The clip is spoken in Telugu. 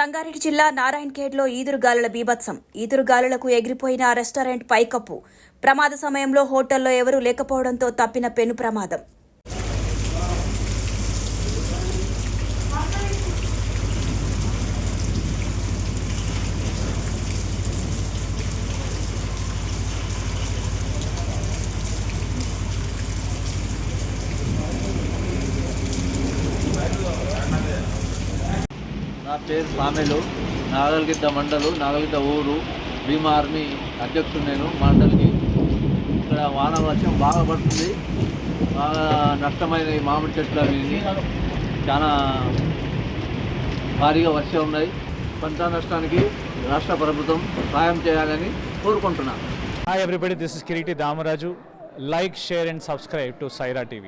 రంగారెడ్డి జిల్లా నారాయణఖేడ్లో ఈదురుగాలుల బీభత్సం. ఈదురుగాలులకు ఎగిరిపోయిన రెస్టారెంట్ పైకప్పు. ప్రమాద సమయంలో హోటల్లో ఎవరూ లేకపోవడంతో తప్పిన పెను ప్రమాదం. నా పేరు సామెలు, నాగల్గిద్ద మండలు, నాగల్గిద్ద ఊరు, భీమా ఆర్మీ అధ్యక్షుడు నేను మండలికి. ఇక్కడ వాన వర్షం బాగా పడుతుంది, బాగా నష్టమైన ఈ మామిడి చెట్లు అవి చాలా భారీగా వర్షం ఉన్నాయి. పంట నష్టానికి రాష్ట్ర ప్రభుత్వం సహాయం చేయాలని కోరుకుంటున్నాను. Hi everybody, this is Kiriti Damaraju. Like, share and subscribe to Saira TV.